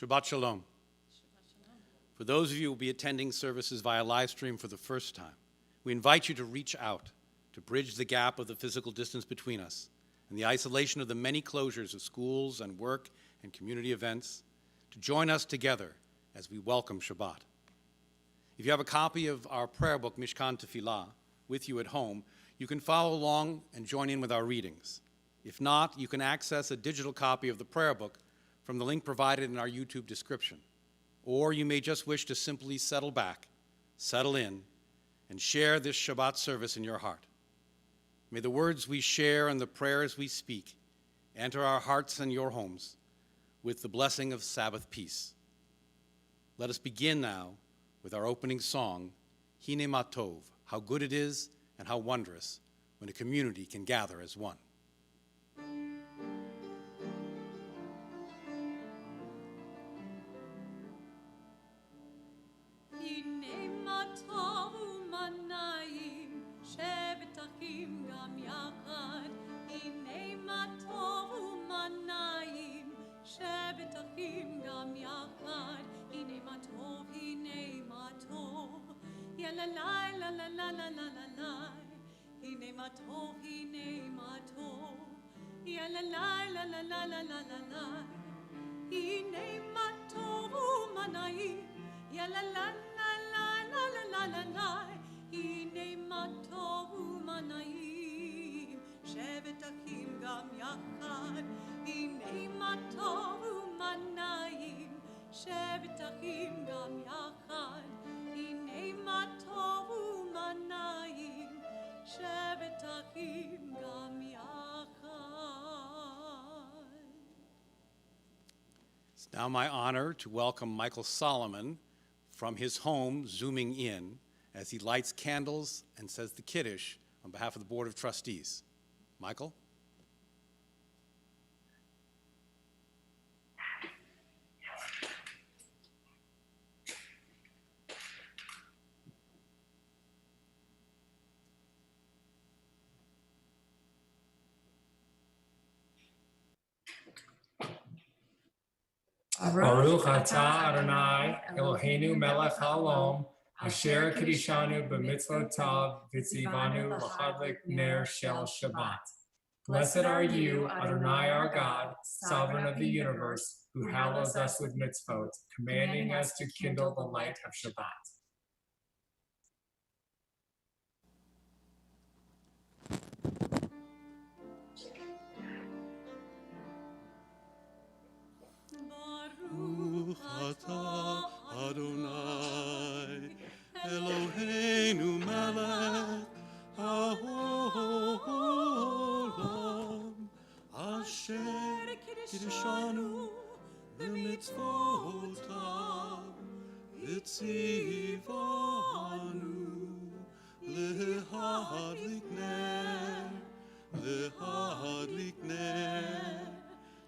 Shabbat Shalom. For those of you who will be attending services via live stream for the first time, we invite you to reach out to bridge the gap of the physical distance between us and the isolation of the many closures of schools and work and community events, to join us together as we welcome Shabbat. If you have a copy of our prayer book, Mishkan Tefillah, with you at home, you can follow along and join in with our readings. If not, you can access a digital copy of the prayer book from the link provided in our YouTube description. Or you may just wish to simply settle back, settle in, and share this Shabbat service in your heart. May the words we share and the prayers we speak enter our hearts and your homes with the blessing of Sabbath peace. Let us begin now with our opening song, Hine Ma Tov, how good it is and how wondrous when a community can gather as one. It's now my honor to welcome Michael Solomon from his home, zooming in, as he lights candles and says the Kiddush on behalf of the Board of Trustees. Michael? Baruch atah Adonai Eloheinu melech haolam asher kiddushanu b'mitzvotav v'tzivanu l'chadlik ner shel Shabbat. Blessed are you, Adonai our God, sovereign of the universe, who hallows us with mitzvot, commanding us to kindle the light of Shabbat. Baruch atah Adonai Eloheinu melech haolam asher kiddushanu b'mitzvotav v'tzivanu lehadlik ner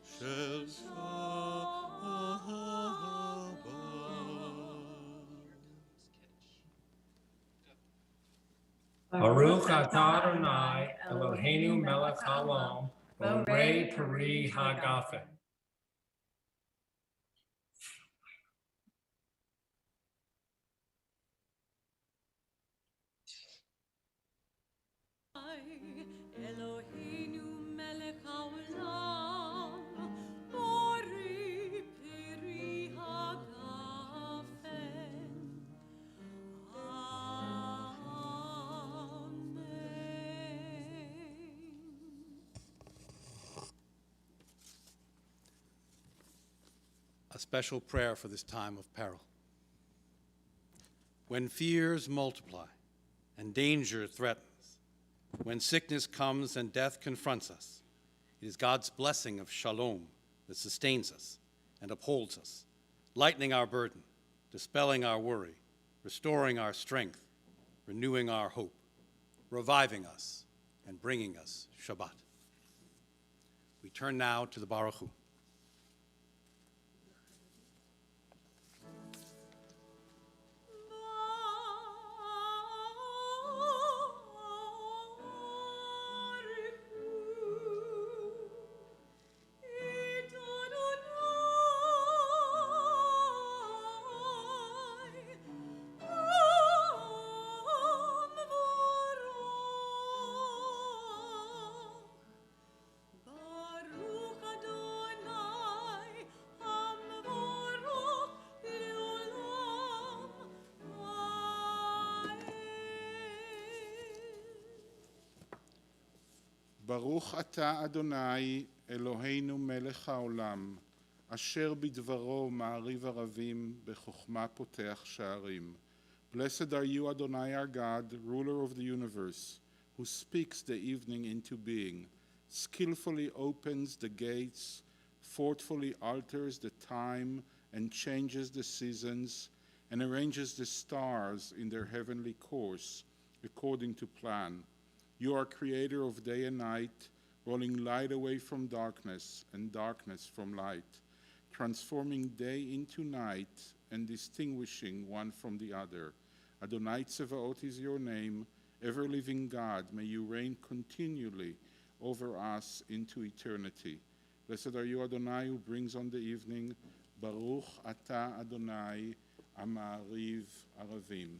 shel Shabbat. Baruch atah Adonai Eloheinu melech haolam borei peri hagafen. Eloheinu melech haolam borei peri hagafen. A special prayer for this time of peril. When fears multiply and danger threatens, when sickness comes and death confronts us, it is God's blessing of shalom that sustains us and upholds us, lightening our burden, dispelling our worry, restoring our strength, renewing our hope, reviving us, and bringing us Shabbat. We turn now to the Baruch Hu. Baruch ברוך אתה אדוני אלוהינו מלך העולם, אשר בדברו מעריב ערבים, בחוכמה פותח שערים. Blessed are you, Adonai our God, ruler of the universe, who speaks the evening into being, skillfully opens the gates, thoughtfully alters the time and changes the seasons, and arranges the stars in their heavenly course, according to plan. You are creator of day and night, rolling light away from darkness and darkness from light, transforming day into night and distinguishing one from the other. Adonai Tzevaot is your name, ever-living God. May you reign continually over us into eternity. Blessed are you, Adonai, who brings on the evening. Baruch Ata Adonai Amariv Aravim.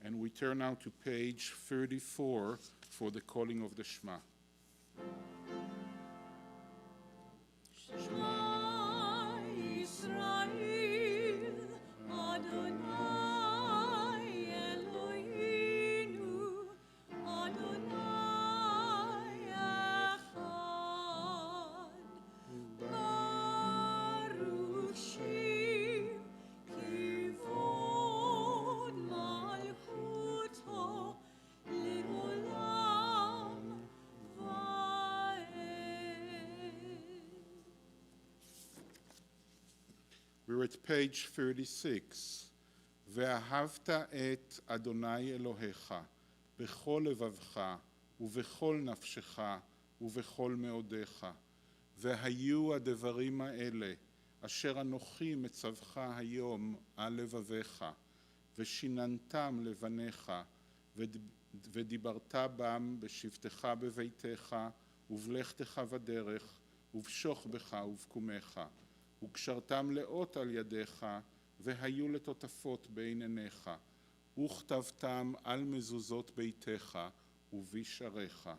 And we turn now to page 34 for the calling of the Shema. Shema Yisrael, Adonai Eloheinu, Adonai Echad. Baruch Shem Kivod Malchuto Leolam We're at page 36. ואהבת את אדוני אלוהיך בכל לבבך ובכל נפשך ובכל מאודיך. והיו הדברים האלה אשר אנוכי מצווך היום על לבביך, ושיננתם לבניך, ודיברת בם בשבתך בביתך, ובלכתך בדרך, ובשוכבך ובקומך. וקשרתם לאות על ידיך, והיו לטוטפות בין עיניך, וכתבתם על מזוזות ביתך ובשעריך.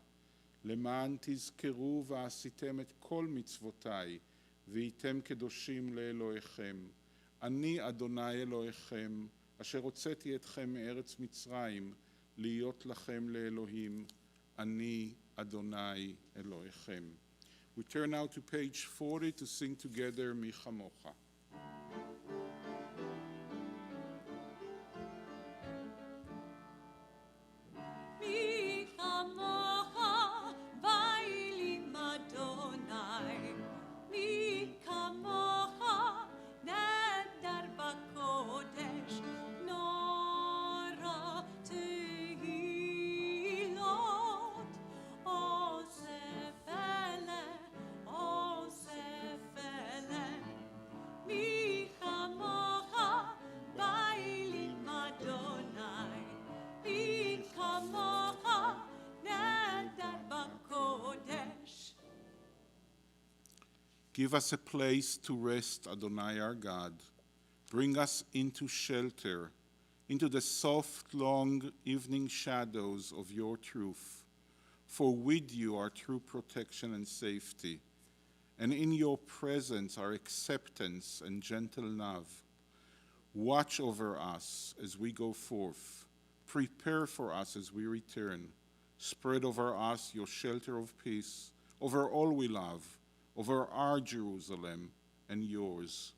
למען תזכרו ועשיתם את כל מצוותיי, והייתם קדושים לאלוהיכם. אני אדוני אלוהיכם, אשר הוצאתי אתכם מארץ מצרים, להיות לכם לאלוהים. אני אדוני אלוהיכם. We turn now to page 40 to sing together Mi Chamocha. Mi Chamocha Vailim Adonai, Mi Chamocha Neder Bakodesh, Nora Tehilot, Osefele, Osefele. Mi Chamocha Vailim Adonai, Mi Chamocha Neder Bakodesh. Give us a place to rest, Adonai our God. Bring us into shelter, into the soft, long evening shadows of your truth. For with you are true protection and safety, and in your presence are acceptance and gentle love. Watch over us as we go forth. Prepare for us as we return. Spread over us your shelter of peace, over all we love, over our Jerusalem and yours.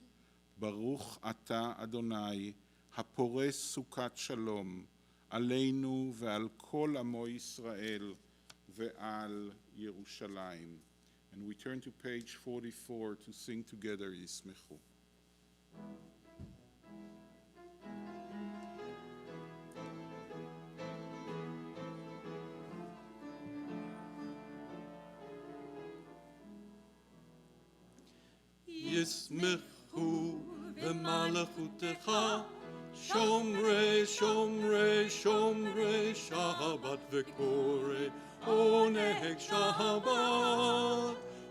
Baruch Ata Adonai, הפורש סוכת שלום, עלינו ועל כל עמו ישראל ועל ירושלים. And we turn to page 44 to sing together Yismechu. ישמחו במלכותך, שומרי שומרי שומרי שבת וקורא עונג שבת.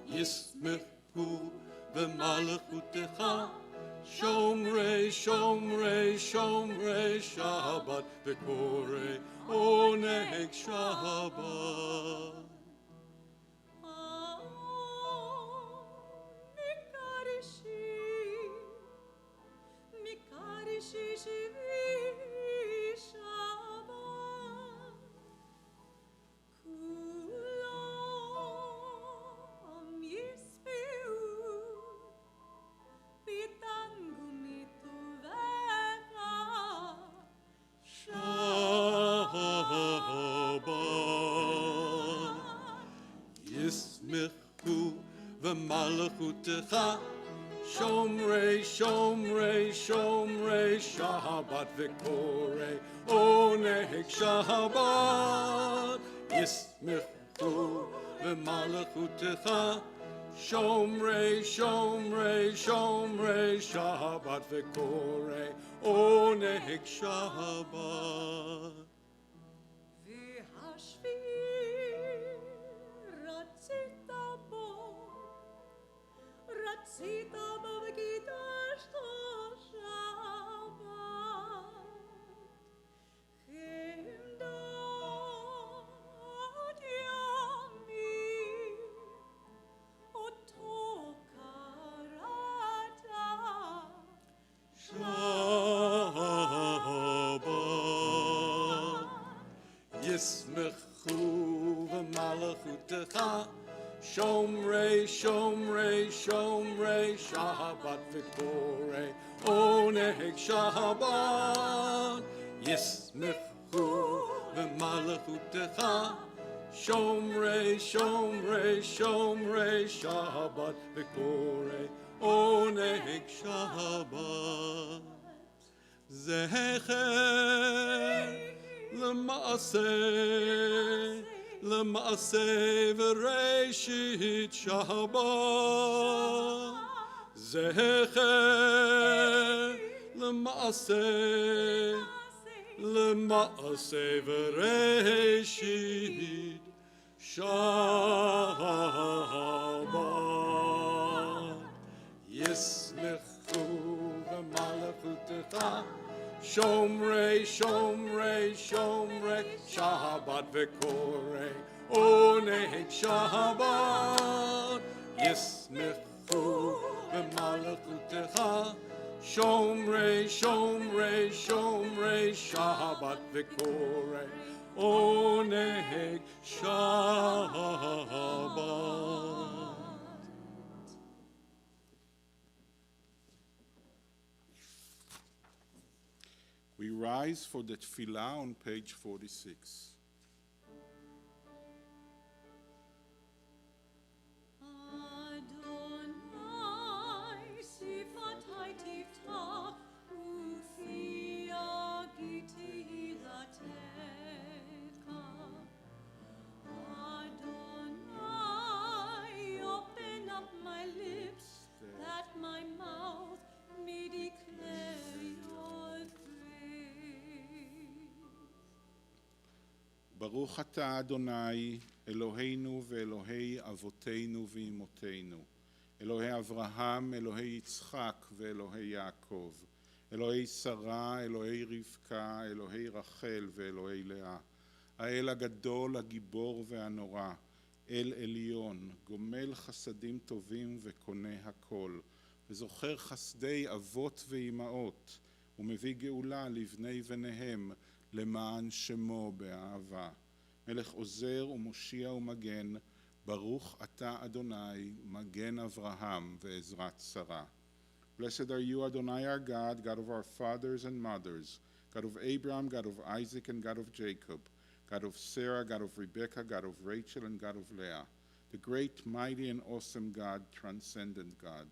ישמחו במלכותך, שומרי שומרי שומרי שבת וקורא עונג שבת. Shabbat, Kulo ישמחו ומלכותך שומרי שומרי שומרי שבת וקורא עונג שבת ישמחו ומלכותך שומרי שומרי שומרי שבת וקורא עונג שבת והשביעי רצית בו וקידשת שבת חמדות ימים אותו קראת שבת ישמחו ומלכותך שומרי שומרי שומרי שבת וקורא עונג שבת ישמחו ומלכותך שומרי שומרי שומרי שבת וקורא עונג שבת זכר למעשה וראשית שבת זכר למעשה וראשית שבת ישמחו ומלכותך שומרי שומרי שומרי שבת וקורא עונג שבת ישמחו במלכותך שומרי שומרי שומרי שבת וקורא עונג שבת We rise for the tefillah on page 46. Adonai sifatai tiftach ufi agiti latecha Adonai open up my lips that my mouth may declare your ברוך אתה אדוני אלוהינו ואלוהי אבותינו ואמותינו אלוהי אברהם, אלוהי יצחק ואלוהי יעקב אלוהי שרה, אלוהי רבקה, אלוהי רחל ואלוהי לאה האל הגדול, הגיבור והנורא אל עליון, גומל חסדים טובים וקונה הכל וזוכר חסדי אבות ואימהות ומביא גאולה לבני בניהם למען שמו באהבה. מלך עוזר ומושיע ומגן, ברוך אתה אדוני, מגן אברהם ועזרת שרה. Blessed are you, Adonai our God, God of our fathers and mothers, God of Abraham, God of Isaac, and God of Jacob, God of Sarah, God of Rebekah, God of Rachel, and God of Leah, the great, mighty, and awesome God, transcendent God,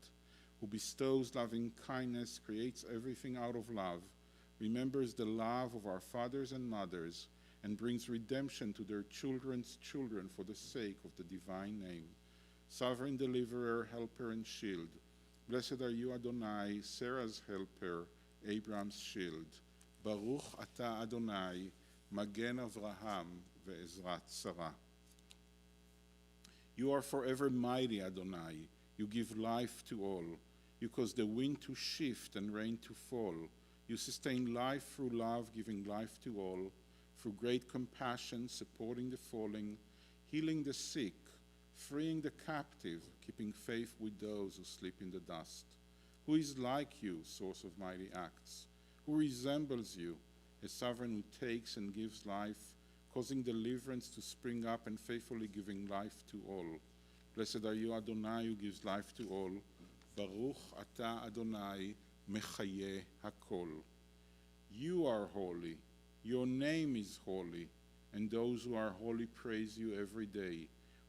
who bestows loving kindness, creates everything out of love, remembers the love of our fathers and mothers, and brings redemption to their children's children for the sake of the divine name. Sovereign deliverer, helper, and shield. Blessed are you, Adonai, Sarah's helper, Abraham's shield. Baruch ata Adonai, Magen Avraham ve'ezrat Sarah. You are forever mighty, Adonai. You give life to all. You cause the wind to shift and rain to fall. You sustain life through love, giving life to all, through great compassion, supporting the falling, healing the sick, freeing the captive, keeping faith with those who sleep in the dust. Who is like you, source of mighty acts? Who resembles you, a sovereign who takes and gives life, causing deliverance to spring up and faithfully giving life to all? Blessed are you, Adonai, who gives life to all. Baruch ata Adonai, Mechaye Hakol. You are holy, your name is holy, and those who are holy praise you every day.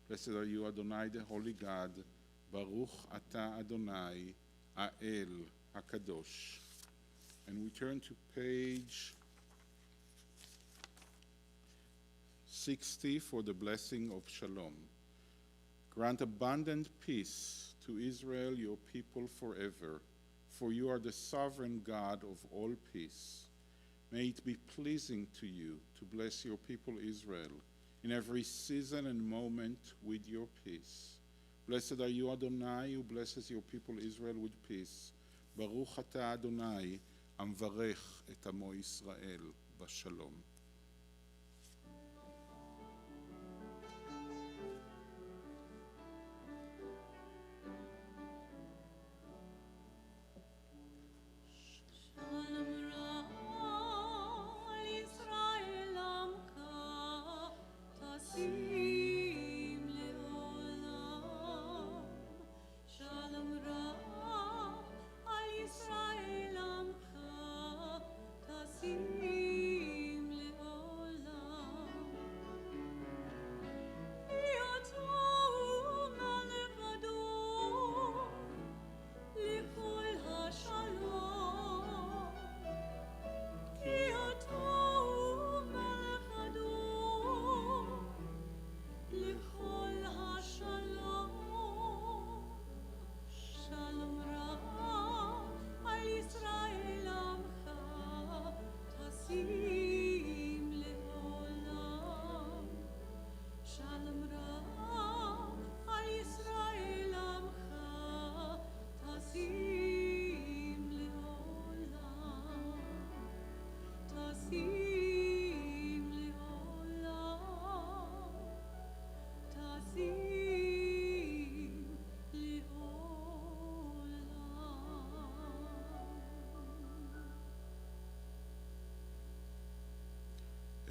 Blessed are you, Adonai, the Holy God. Baruch Ata Adonai, Ael HaKadosh. And we turn to page 60 for the blessing of Shalom. Grant abundant peace to Israel, your people forever, for you are the sovereign God of all peace. May it be pleasing to you to bless your people Israel in every season and moment with your peace. Blessed are you, Adonai, who blesses your people Israel with peace. Baruch Ata Adonai, המברך את עמו ישראל בשלום.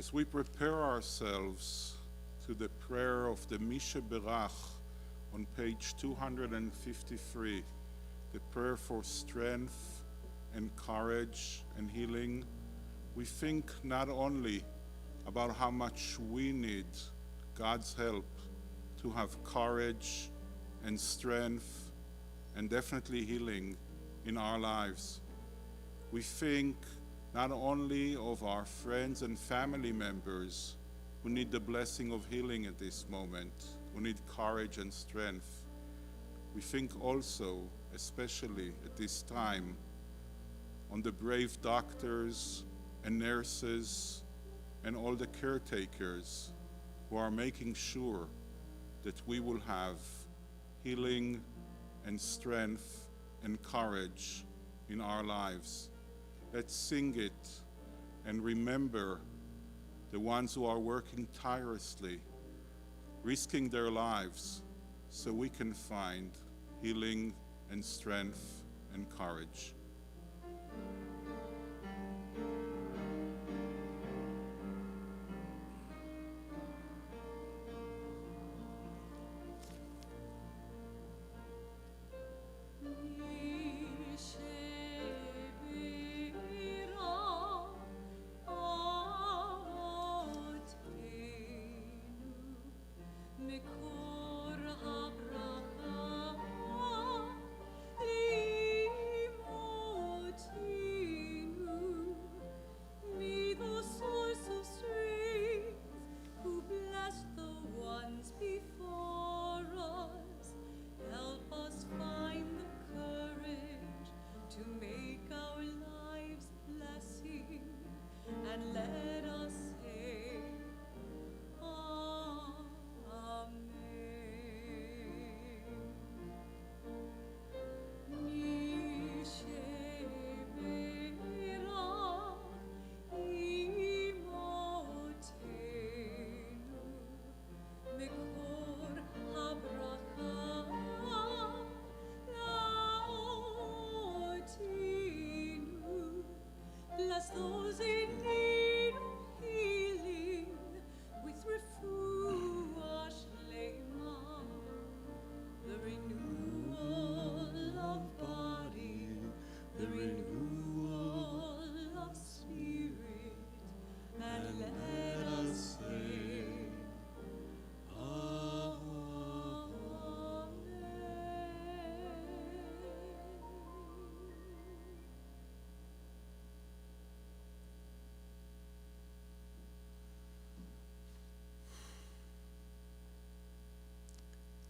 As we prepare ourselves to the prayer of the Misha Berach on page 253, the prayer for strength and courage and healing, we think not only about how much we need God's help to have courage and strength and definitely healing in our lives. We think not only of our friends and family members who need the blessing of healing at this moment, who need courage and strength. We think also, especially at this time, on the brave doctors and nurses and all the caretakers who are making sure that we will have healing and strength and courage in our lives. Let's sing it and remember the ones who are working tirelessly, risking their lives so we can find healing and strength and courage. Limoti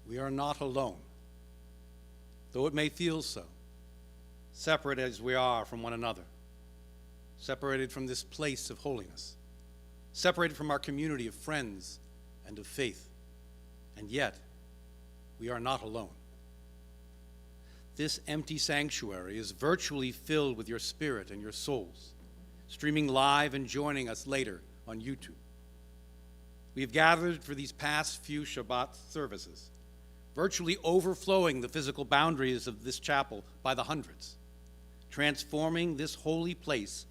We are not alone, though it may feel so, separate as we are from one another, separated from this place of holiness, separated from our community of friends and of faith, and yet we are not alone. This empty sanctuary is virtually filled with your spirit and your souls, streaming live and joining us later on YouTube. We have gathered for these past few Shabbat services, virtually overflowing the physical boundaries of this chapel by the hundreds, transforming this holy place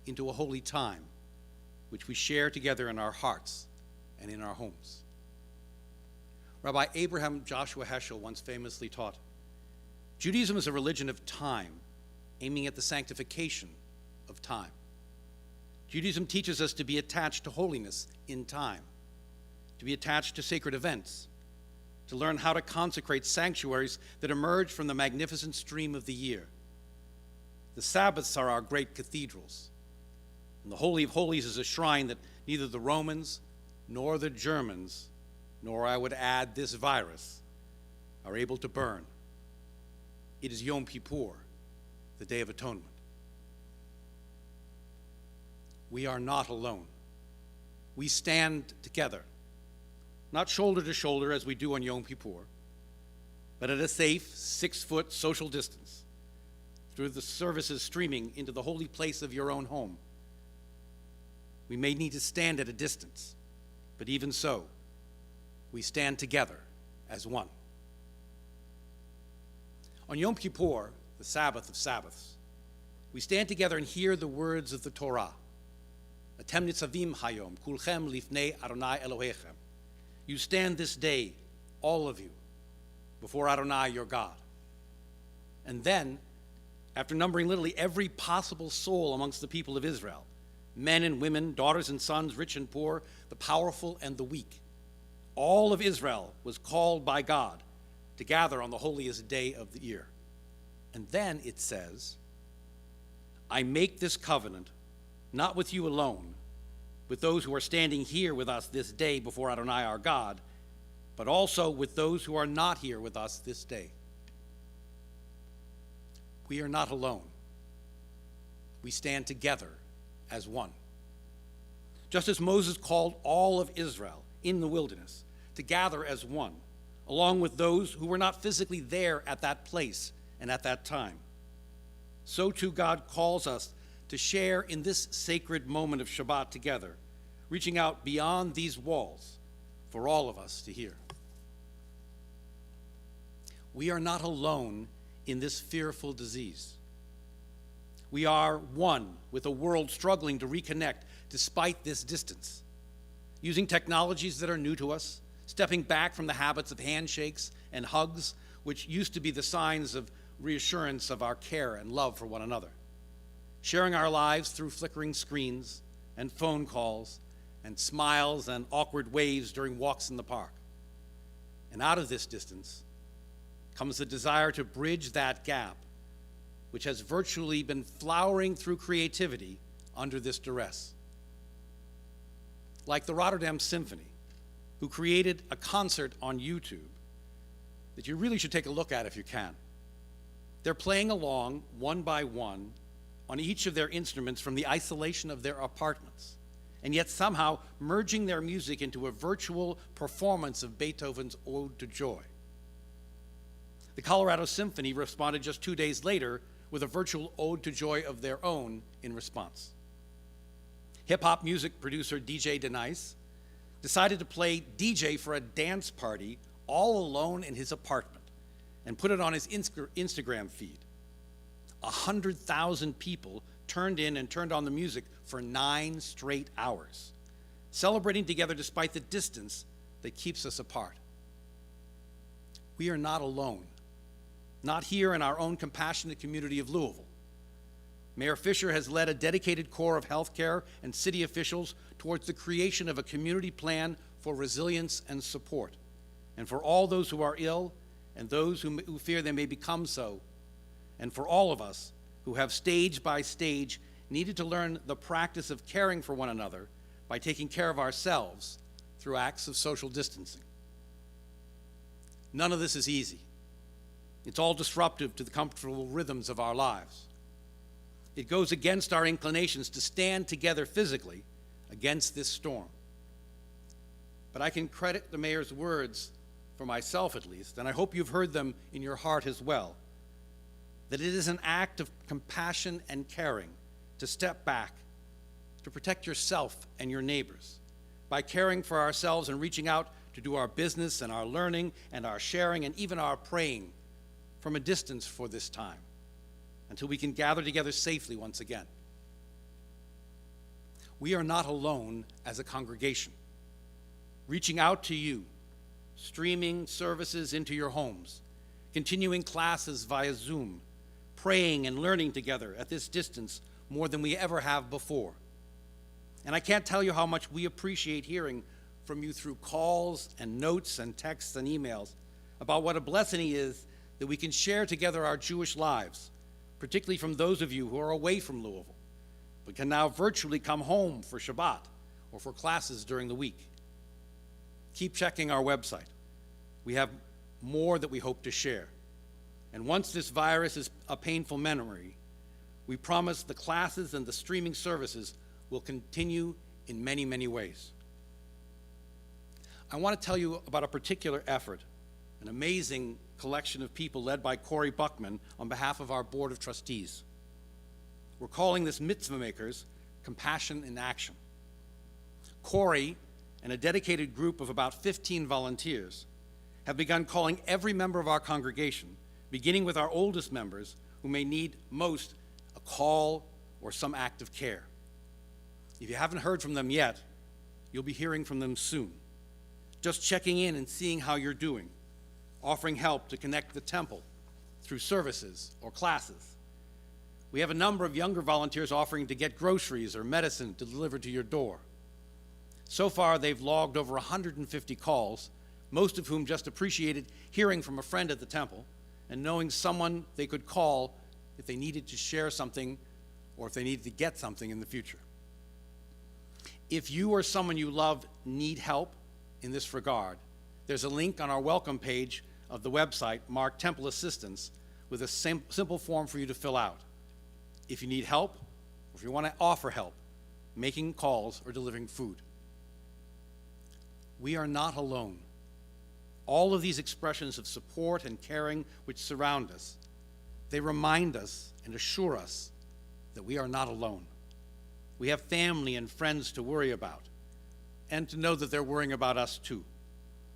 into a holy time, which we share together in our hearts and in our homes. Rabbi Abraham Joshua Heschel once famously taught, Judaism is a religion of time, aiming at the sanctification of time. Judaism teaches us to be attached to holiness in time, to be attached to sacred events, to learn how to consecrate sanctuaries that emerge from the magnificent stream of the year. The Sabbaths are our great cathedrals, and the Holy of Holies is a shrine that neither the Romans nor the Germans, nor I would add this virus, are able to burn. It is Yom Kippur, the Day of Atonement. We are not alone. We stand together, not shoulder to shoulder as we do on Yom Kippur, but at a safe 6-foot social distance through the services streaming into the holy place of your own home. We may need to stand at a distance, but even so, we stand together as one. On Yom Kippur, the Sabbath of Sabbaths, we stand together and hear the words of the Torah. Atem nitzavim hayom, kulchem lifnei Adonai Elohechem. You stand this day, all of you, before Adonai your God. And then, after numbering literally every possible soul amongst the people of Israel, men and women, daughters and sons, rich and poor, the powerful and the weak, all of Israel was called by God to gather on the holiest day of the year. And then it says, I make this covenant not with you alone, with those who are standing here with us this day before Adonai our God, but also with those who are not here with us this day. We are not alone. We stand together as one. Just as Moses called all of Israel in the wilderness to gather as one, along with those who were not physically there at that place and at that time, so too God calls us to share in this sacred moment of Shabbat together, reaching out beyond these walls for all of us to hear. We are not alone in this fearful disease. We are one with a world struggling to reconnect despite this distance, using technologies that are new to us, stepping back from the habits of handshakes and hugs, which used to be the signs of reassurance of our care and love for one another, sharing our lives through flickering screens and phone calls and smiles and awkward waves during walks in the park. And out of this distance comes the desire to bridge that gap, which has virtually been flowering through creativity under this duress. Like the Rotterdam Symphony, who created a concert on YouTube that you really should take a look at if you can. They're playing along one by one on each of their instruments from the isolation of their apartments, and yet somehow merging their music into a virtual performance of Beethoven's Ode to Joy. The Colorado Symphony responded just 2 days later with a virtual Ode to Joy of their own in response. Hip-hop music producer DJ Denice decided to play DJ for a dance party all alone in his apartment and put it on his Instagram feed. 100,000 people turned in and turned on the music for 9 straight hours, celebrating together despite the distance that keeps us apart. We are not alone, not here in our own compassionate community of Louisville. Mayor Fisher has led a dedicated corps of healthcare and city officials towards the creation of a community plan for resilience and support, and for all those who are ill and those who fear they may become so, and for all of us who have stage by stage needed to learn the practice of caring for one another by taking care of ourselves through acts of social distancing. None of this is easy. It's all disruptive to the comfortable rhythms of our lives. It goes against our inclinations to stand together physically against this storm. But I can credit the mayor's words, for myself at least, and I hope you've heard them in your heart as well, that it is an act of compassion and caring to step back, to protect yourself and your neighbors, by caring for ourselves and reaching out to do our business and our learning and our sharing and even our praying from a distance for this time, until we can gather together safely once again. We are not alone as a congregation. Reaching out to you, streaming services into your homes, continuing classes via Zoom, praying and learning together at this distance more than we ever have before. And I can't tell you how much we appreciate hearing from you through calls and notes and texts and emails about what a blessing it is that we can share together our Jewish lives, particularly from those of you who are away from Louisville, but can now virtually come home for Shabbat or for classes during the week. Keep checking our website. We have more that we hope to share. And once this virus is a painful memory, we promise the classes and the streaming services will continue in many, many ways. I want to tell you about a particular effort, an amazing collection of people led by Corey Buckman on behalf of our Board of Trustees. We're calling this Mitzvah Makers Compassion in Action. Corey and a dedicated group of about 15 volunteers have begun calling every member of our congregation, beginning with our oldest members who may need most a call or some act of care. If you haven't heard from them yet, you'll be hearing from them soon. Just checking in and seeing how you're doing, offering help to connect the temple through services or classes. We have a number of younger volunteers offering to get groceries or medicine delivered to your door. So far, they've logged over 150 calls, most of whom just appreciated hearing from a friend at the temple and knowing someone they could call if they needed to share something or if they needed to get something in the future. If you or someone you love need help in this regard, there's a link on our welcome page of the website marked Temple Assistance with a simple form for you to fill out. If you need help, or if you want to offer help, making calls or delivering food. We are not alone. All of these expressions of support and caring which surround us, they remind us and assure us that we are not alone. We have family and friends to worry about, and to know that they're worrying about us too,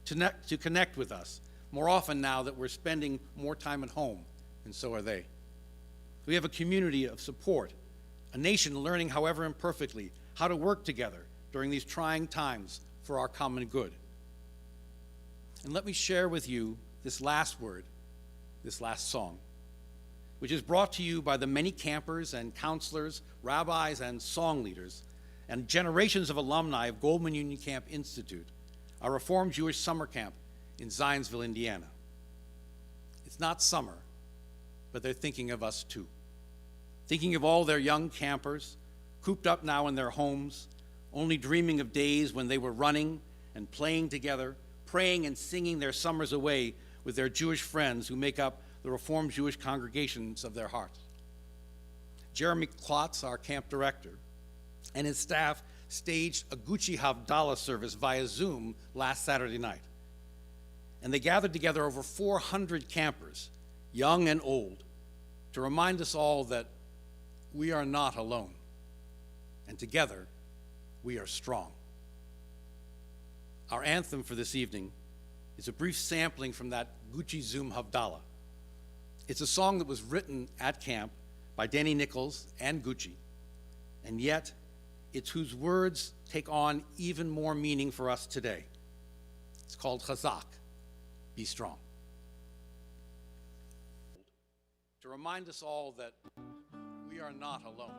to connect with us more often now that we're spending more time at home, and so are they. We have a community of support, a nation learning, however imperfectly, how to work together during these trying times for our common good. And let me share with you this last word, this last song, which is brought to you by the many campers and counselors, rabbis and song leaders, and generations of alumni of Goldman Union Camp Institute, a Reformed Jewish summer camp in Zionsville, Indiana. It's not summer, but they're thinking of us too. Thinking of all their young campers, cooped up now in their homes, only dreaming of days when they were running and playing together, praying and singing their summers away with their Jewish friends who make up the Reformed Jewish congregations of their hearts. Jeremy Klotz, our camp director, and his staff staged a Gucci Havdalah service via Zoom last Saturday night. And they gathered together over 400 campers, young and old, to remind us all that we are not alone, and together we are strong. Our anthem for this evening is a brief sampling from that Gucci Zoom Havdalah. It's a song that was written at camp by Danny Nichols and Gucci, and yet it's whose words take on even more meaning for us today. It's called Chazak, be strong. To remind us all that we are not alone.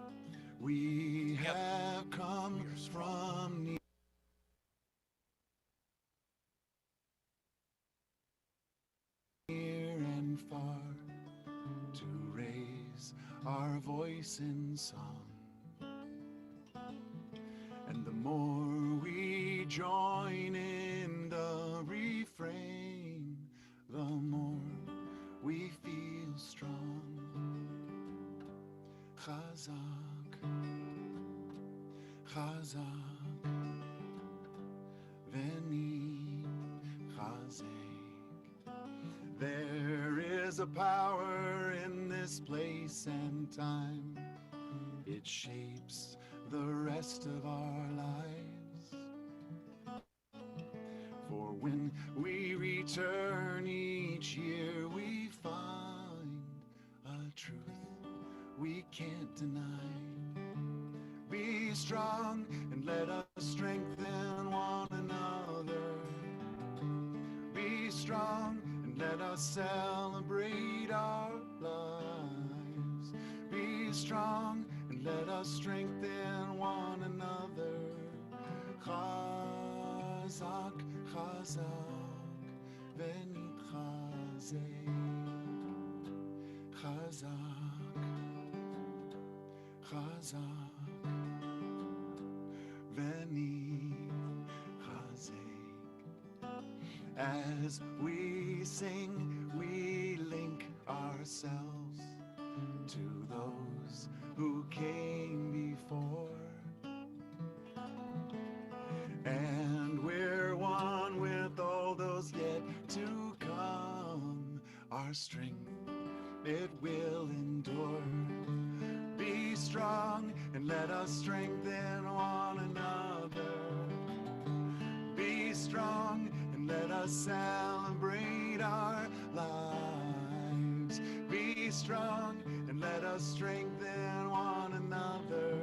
We Together, have come we are strong. from near and far to raise our voice in song. And the more we join in the refrain, Chazak, Chazak, Veni Chazek. There is a power in this place and time. It shapes the rest of our lives. For when we return each year, we find a truth we can't deny. Be strong and let us strengthen one another. Be strong and let us celebrate our lives. Be strong and let us strengthen one another. Chazak, Chazak, Venit Chazek. Chazak, Chazak, Venit Chazek. As we sing, we link ourselves to those who came before. And we're one with all those yet to come. Our strength, it will endure. Be strong and let us strengthen one another. Be strong and let us celebrate our lives. Be strong and let us strengthen one another.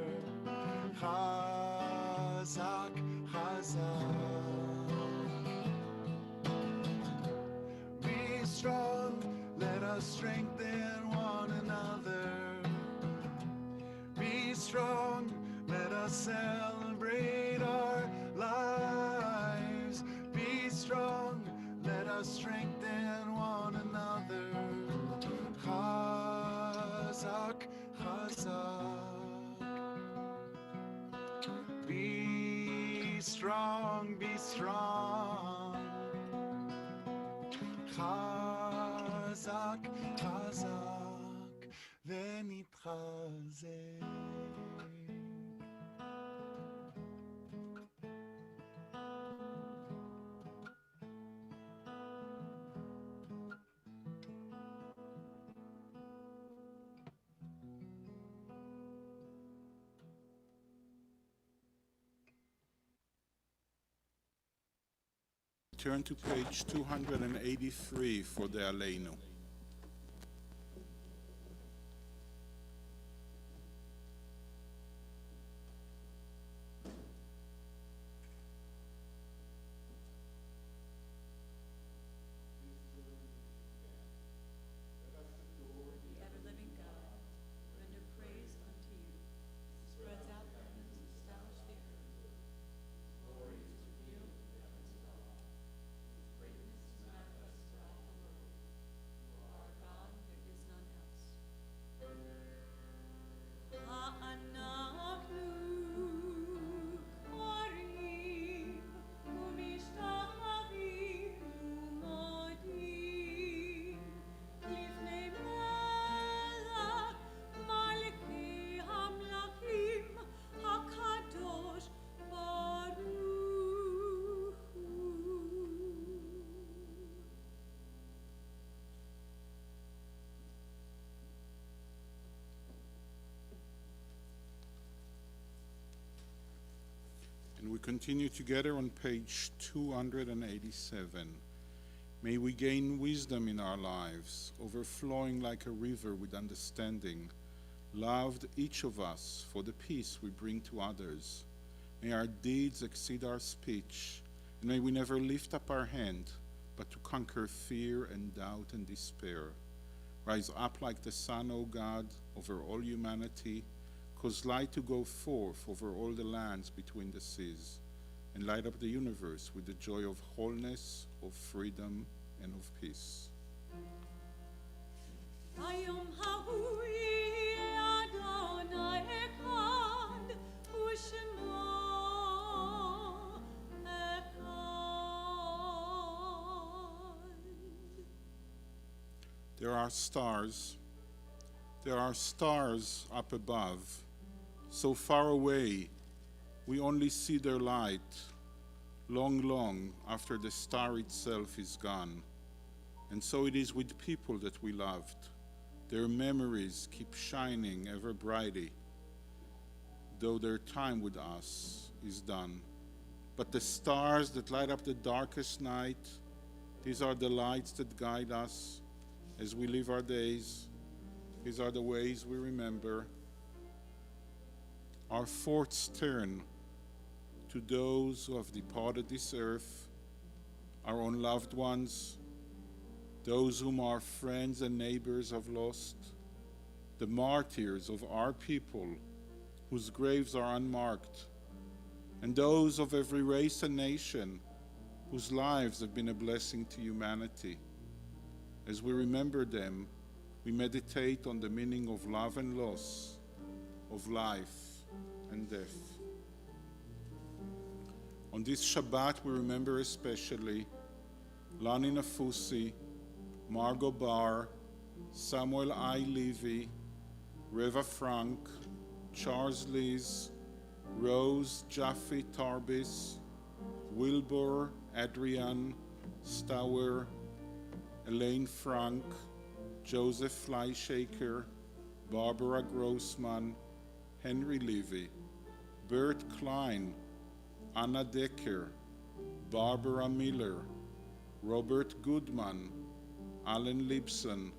Chazak, Chazak. Be strong, let us strengthen one another. Be strong, let us celebrate our lives. Be strong, let us strengthen one another. Chazak, Chazak. Be strong, be strong. Chazak, Chazak, ונתחזק. Turn to page 283 for the Aleinu. And we continue together on page 287. May we gain wisdom in our lives, overflowing like a river with understanding, loved each of us for the peace we bring to others. May our deeds exceed our speech, and may we never lift up our hand, but to conquer fear and doubt and despair. Rise up like the sun, O God, over all humanity, cause light to go forth over all the lands between the seas, and light up the universe with the joy of wholeness, of freedom, and of peace. Hayom ha'hu yeh Adonai echad, u'shemo echad. There are stars There are stars up above, so far away we only see their light long, long after the star itself is gone. And so it is with people that we loved. Their memories keep shining ever brightly, though their time with us is done. But the stars that light up the darkest night, these are the lights that guide us as we live our days. These are the ways we remember. Our thoughts turn to those who have departed this earth, our own loved ones, those whom our friends and neighbors have lost, the martyrs of our people whose graves are unmarked, and those of every race and nation whose lives have been a blessing to humanity. As we remember them, we meditate on the meaning of love and loss, of life and death. On this Shabbat, we remember especially Lani Nafusi, Margot Barr, Samuel I. Levy, Reva Frank, Charles Lees, Rose Jaffe Tarbis, Wilbur Adrian Stower, Elaine Frank, Joseph Fleischaker, Barbara Grossman, Henry Levy, Bert Klein, Anna Decker, Barbara Miller, Robert Goodman, Alan Lipson,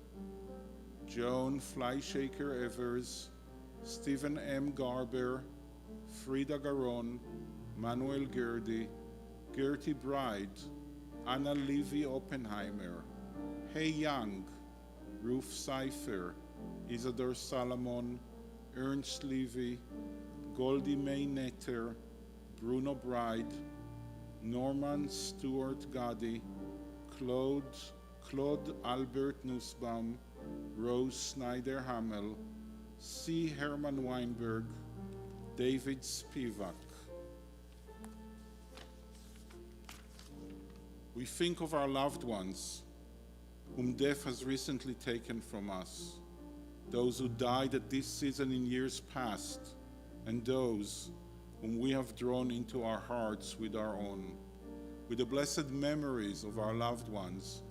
Joan Fleischaker Evers, Stephen M. Garber, Frida Garon, Manuel Gerdy, Gertie Bride, Anna Levy Oppenheimer, Hay Young, Ruth Seifer, Isadore Salomon, Ernst Levy, Goldie May Netter, Bruno Bride, Norman Stewart Gotti, Claude Albert Nussbaum, Rose Snyder Hamel, C. Herman Weinberg, David Spivak. We think of our loved ones whom death has recently taken from us, those who died at this season in years past, and those whom we have drawn into our hearts with our own. With the blessed memories of our loved ones,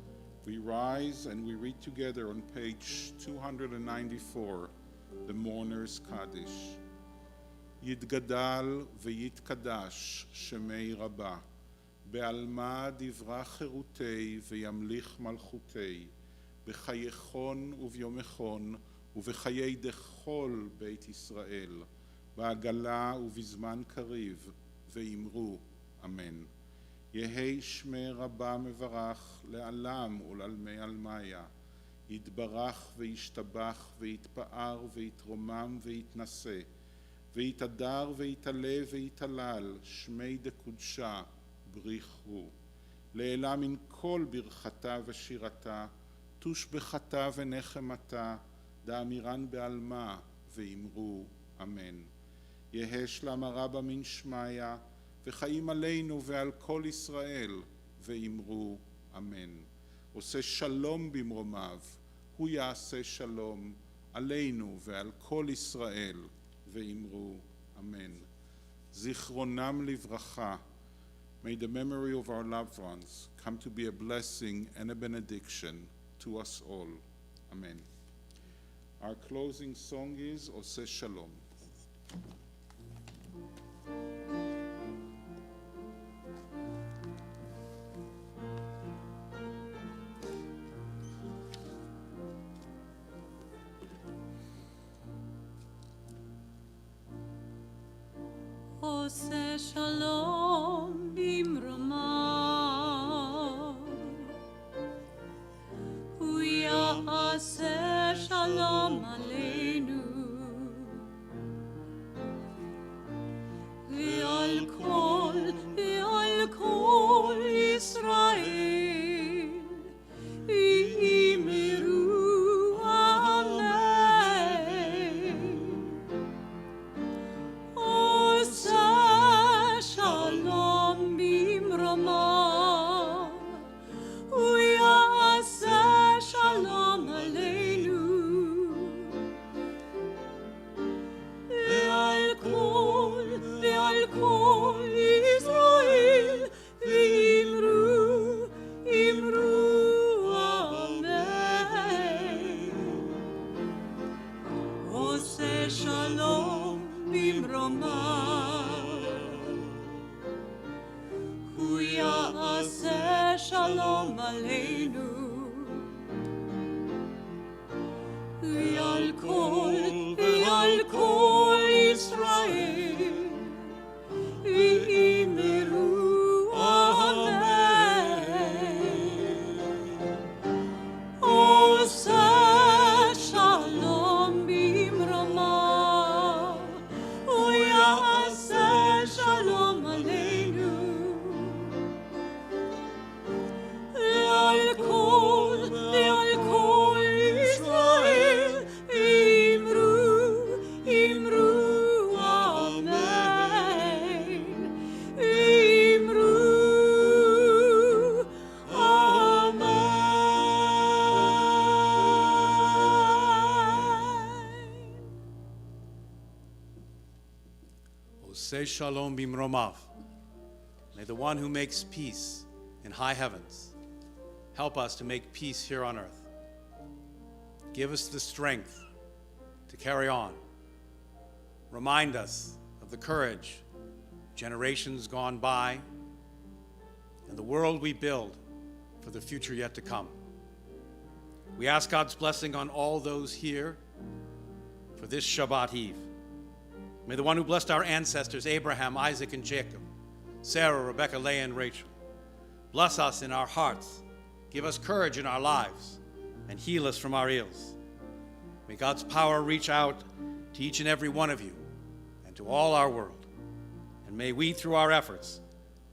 we rise and we read together on page 294, the Mourner's Kaddish. יתגדל ויתקדש שמי רבה, בעלמא דברה חירותי וימליך מלכותי, בחייכון וביומכון ובחיי דכל בית ישראל, בעגלה ובזמן קריב, ואמרו אמן. יהי שמי רבה מברך לעלם ולעלמי עלמיה, יתברך וישתבח ויתפאר ויתרומם ויתנשא, ויתהדר ויתעלה ויתהלל, שמי דקודשה בריחו. לעילה מן כל ברכתה ושירתה, תושבחתה ונחמתה, דאמירן בעלמה, ואמרו אמן. יהא שלמה רבה מן שמיה, וחיים עלינו ועל כל ישראל, ואמרו אמן. עושה שלום במרומיו, הוא יעשה שלום עלינו ועל כל ישראל, ואמרו אמן. זיכרונם לברכה. May the memory of our loved ones come to be a blessing and a benediction to us all. Amen. Our closing song is Oseh Shalom. עושה שלום במרומיו, הוא יעשה שלום עלינו ועל כל ישראל, ואמרו אמן. עושה שלום במרומיו, הוא יעשה שלום עלינו ממרומיו. הוא יעשה שלום עלינו ועל כל ישראל ואמרו אמן. עושה שלום במרומיו, הוא יעשה שלום עלינו ועל כל ישראל אמרו אמן. אמרו Say shalom bimromav. May the one who makes peace in high heavens help us to make peace here on earth. Give us the strength to carry on. Remind us of the courage of generations gone by and the world we build for the future yet to come. We ask God's blessing on all those here for this Shabbat Eve. May the one who blessed our ancestors, Abraham, Isaac, and Jacob, Sarah, Rebecca, Leah, and Rachel, bless us in our hearts, give us courage in our lives, and heal us from our ills. May God's power reach out to each and every one of you and to all our world. And may we, through our efforts,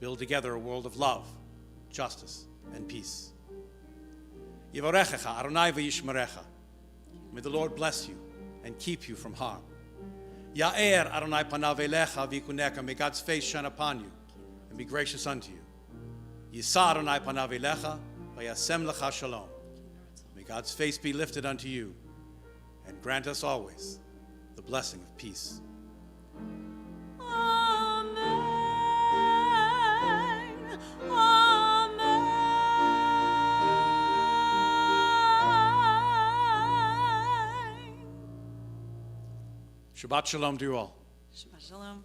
build together a world of love, justice, and peace. Yivarechecha Adonai v'yishmerecha. May the Lord bless you and keep you from harm. Ya'er Adonai panav elecha v'yikuneka. May God's face shine upon you and be gracious unto you. Yisa Adonai panav elecha v'yasem lecha shalom. May God's face be lifted unto you and grant us always the blessing of peace. Amen. Amen. Shabbat shalom to you all. Shabbat shalom.